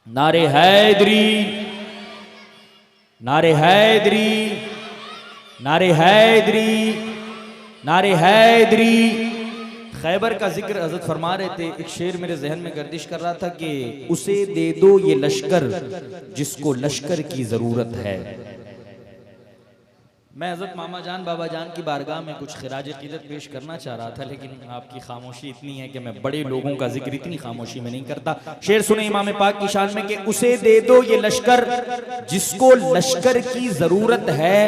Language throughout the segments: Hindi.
नारे हैदरी, नारे हैदरी, नारे हैदरी, नारे हैदरी। खैबर का जिक्र हजरत फरमा रहे थे। एक शेर मेरे जहन में गर्दिश कर रहा था कि उसे दे दो ये लश्कर जिसको लश्कर की जरूरत है। मैं हजरत मामा जान बाबा जान की बारगाह में कुछ खिराज क़ीदत पेश करना चाह रहा था, लेकिन आपकी खामोशी इतनी है कि मैं बड़े लोगों का जिक्र इतनी खामोशी में नहीं करता। शेर सुने इमाम पाक की शान में कि उसे दे दो ये लश्कर जिसको लश्कर की जरूरत है,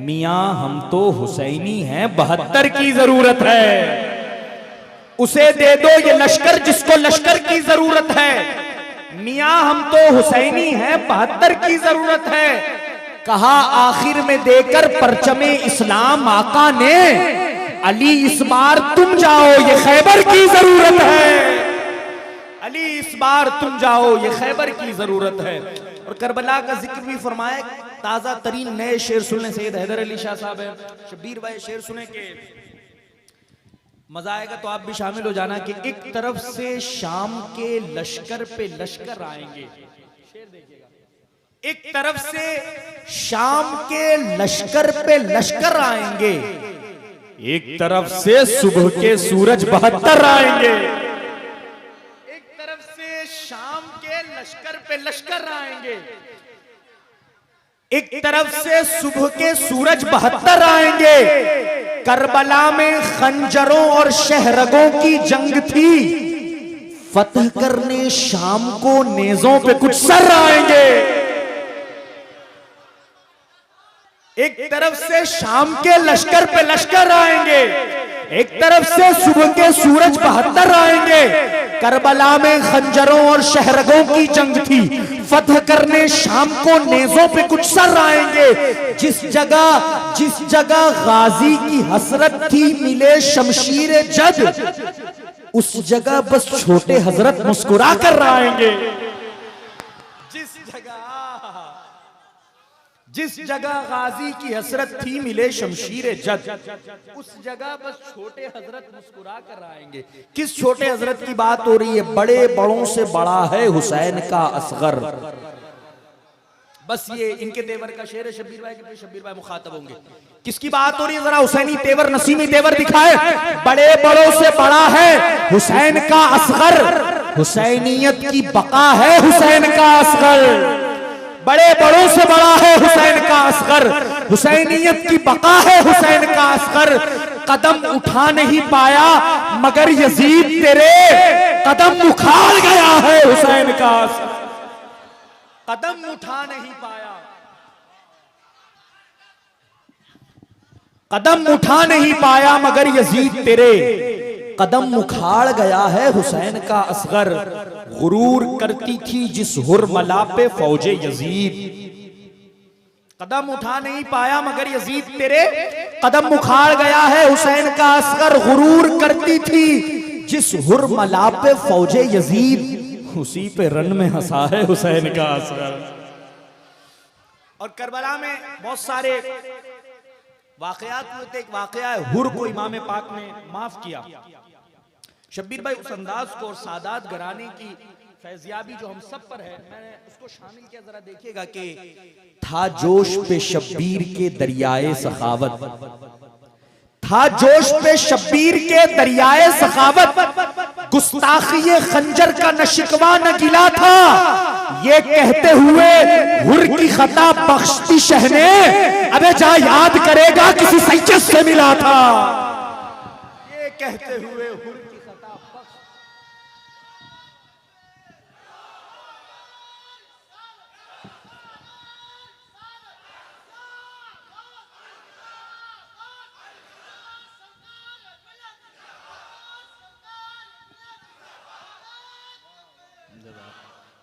मियाँ हम तो हुसैनी हैं 72 की जरूरत है। उसे दे दो ये लश्कर जिसको लश्कर की जरूरत है, मियाँ हम तो हुसैनी हैं 72 की जरूरत है। कहा आखिर में देकर परचमे इस्लाम आका ने, अली इस बार तुम जाओ ये खैबर की जरूरत है। अली इस बार तुम जाओ ये खैबर की जरूरत है। और करबला का जिक्र भी फरमाए। ताजा तरीन नए शेर सुनने सैयद हैदर अली शाह साहब है। शब्बीर भाई शेर सुने के मजा आएगा तो आप भी शामिल हो जाना कि एक तरफ से शाम के लश्कर पे लश्कर आएंगे। शेर देखिएगा। एक तरफ से शाम के लश्कर पे लश्कर आएंगे, एक तरफ से सुबह के सूरज 72 आएंगे। एक तरफ से शाम के लश्कर पे लश्कर आएंगे, एक तरफ से सुबह के सूरज 72 आएंगे। करबला में खंजरों और शहरगों की जंग थी, फतह करने शाम को नेजों पे कुछ सर आएंगे। एक तरफ से शाम के लश्कर पे लश्कर आएंगे, एक तरफ से सुबह के सूरज 72 आएंगे। करबला में खंजरों और शहरगों की जंग थी, फतह करने शाम को नेजों पे कुछ सर आएंगे। जिस जगह गाजी की हसरत थी मिले शमशीर जद, उस जगह बस छोटे हजरत मुस्कुरा कर आएंगे। जिस जगह गाजी की हसरत थी मिले शमशीर जद, उस जगह बस छोटे हजरत मुस्कुरा कर आएंगे। किस छोटे हजरत की बात हो रही है? बड़े बड़ों से बड़ा है हुसैन का असगर। बस ये इनके तेवर का शेर है। शब्बीर भाई के शब्बीर भाई मुखातब होंगे। किसकी बात हो रही है? जरा हुसैनी तेवर नसीमी तेवर दिखाए। बड़े बड़ों से बड़ा है हुसैन का असगर, हुसैनियत की बका है हुसैन का असगर। बड़े बड़ों से बड़ा है हुसैन का असगर, हुसैनियत की बका है हुसैन का असगर। कदम उठा नहीं पाया मगर यजीद तेरे कदम उखाड़ गया है हुसैन का असगर। कदम उठा नहीं पाया, कदम उठा नहीं पाया मगर यजीद तेरे कदम उखाड़ गया है हुसैन का असगर। गुरूर करती थी जिस हुरमला पे फौजे यजीद, कदम उठा नहीं पाया मगर यजीद तेरे कदम उखाड़ गया है हुसैन का असगर। गुरूर करती थी जिस हुरमला पे फौजे यजीद, उसी पे रन में हंसा है हुसैन का असगर। और करबला में बहुत सारे वाकयात हुए थे। एक वाकया है हुर को इमाम पाक ने माफ किया। शब्बीर भाई उस अंदाज को और सादात घराने की फैजियाबी जो हम सब पर है, मैंने उसको शामिल किया। जरा देखिएगा कि था जोश पे शब्बीर के दरियाए सखावत, था जोश पे शब्बीर के दरियाए सखावत, गुस्ताखी खंजर का न शिकवा न गिला था, ये कहते हुए हुर की खता बख्शती शहने, अबे जा याद करेगा किसी सैयद से मिला था। ये कहते हुए हुर की खता बख्श।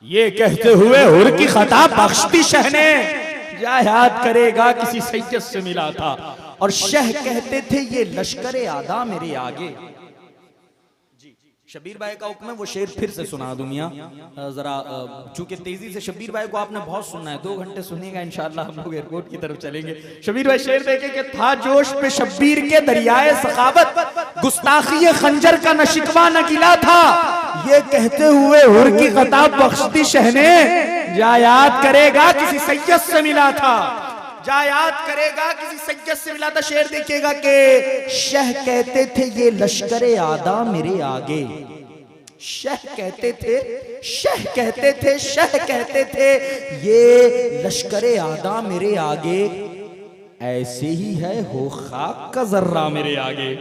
ये कहते हुए हुर की खता बख्शती शहने, जा याद करेगा किसी सैयद से मिला था। और शह कहते थे ये लश्करे आदा मेरे आगे। शब्बीर भाई का हुक्म है वो शेर फिर से सुना दूं मियां, जरा चूंकि तेजी से शब्बीर भाई को आपने बहुत सुनना है, 2 घंटे सुनिएगा इंशाल्लाह हम लोग एयरपोर्ट की तरफ चलेंगे। शब्बीर भाई शेर देखे कि था जोश पे शब्बीर के दरियाए सखावत, गुस्ताखी खंजर का न शिकवा न गिला था, ये कहते हुए हुर की खताब बख्शती शहने, जा याद करेगा किसी सैयद से मिला था, जा याद करेगा किसी सैयद से मिला था। शेर देखिएगा कि शह कहते थे ये लश्करे आदा मेरे आगे, शह कहते थे, शह कहते थे, शह कहते थे ये लश्करे आदा मेरे आगे, ऐसे ही है हो खाक का जर्रा मेरे आगे।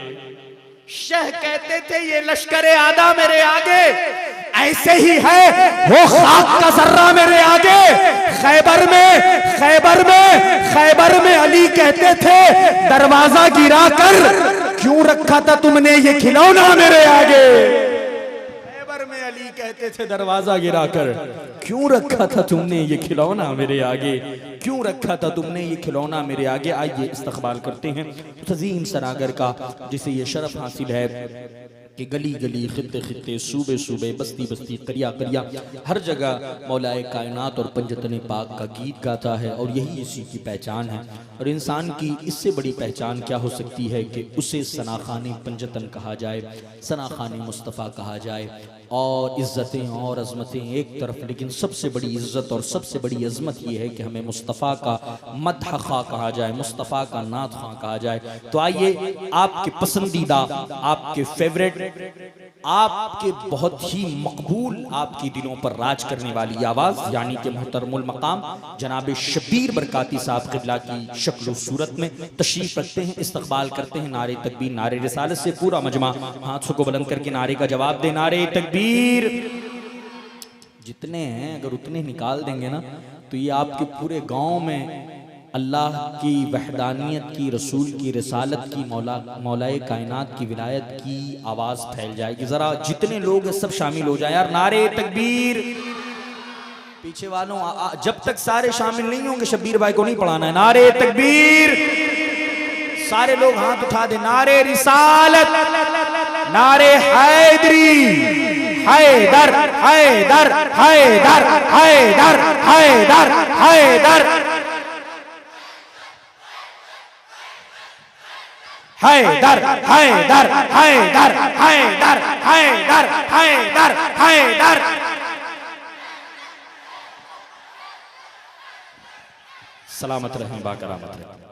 शह कहते थे ये लश्करे आदा मेरे आगे, ऐसे ही है हो खाक का जर्रा मेरे आगे। खैबर में, खैबर में, खैबर में अली कहते थे दरवाजा गिरा कर क्यों रखा था तुमने ये खिलौना मेरे आगे। खैबर में अली कहते थे दरवाजा गिरा कर क्यों रखा था तुमने ये खिलौना मेरे आगे, क्यों रखा था तुमने ये खिलौना मेरे आगे। आइए इस्तकबाल करते हैं तज़ीम सनागर का, जिसे ये शरफ हासिल है कि गली गली, खित्ते खित्ते, सूबे सूबे, बस्ती बस्ती, करिया करिया, हर जगह मौलाए कायनात और पंजतन पाक का गीत गाता है। और यही इसी की पहचान है। और इंसान की इससे बड़ी पहचान क्या हो सकती है कि उसे सनाखानी पंजतन कहा जाए, सनाखानी मुस्तफ़ा कहा जाए। और इज़्ज़तें और अज़मतें एक तरफ, लेकिन सबसे बड़ी इज़्ज़त और सबसे बड़ी अज़मत यह है कि हमें मुस्तफ़ा का मदह खा कहा जाए, मुस्तफ़ा का नात खा कहा जाए। तो आइए आपके पसंदीदा, आपके फेवरेट, आपके बहुत ही मकबूल, आपके दिलों पर राज करने वाली आवाज़, यानी कि मोहतरमुल मकाम जनाब शब्बीर बरकाती साहब क़िबला की शक्ल सूरत में तशरीफ़ रखते हैं। इस्तक़बाल करते हैं नारे तकबीर, नारे रिसालत से पूरा मजमा हाथों को बुलंद करके नारे का जवाब दे, नारे तकबीर। जितने हैं अगर उतने निकाल देंगे ना तो ये आपके पूरे गांव में अल्लाह की वहदानियत की, रसूल की रिसालत की, मौलाए कायनात की विलायत की आवाज़ फैल जाएगी। ज़रा जितने लोग सब शामिल हो जाए यार, नारे तकबीर। पीछे वालों जब तक सारे शामिल नहीं होंगे शब्बीर भाई को नहीं पढ़ाना है। नारे तकबीर, सारे लोग हाथ उठा दे। नारे रिसालत, नारे हैदरी, हैदर हैदर हैदर हैदर हैदर हैदर हैदर हैदर हैदर हैदर हैदर हैदर हैदर। सलामत रहें, बाकरामत रहें।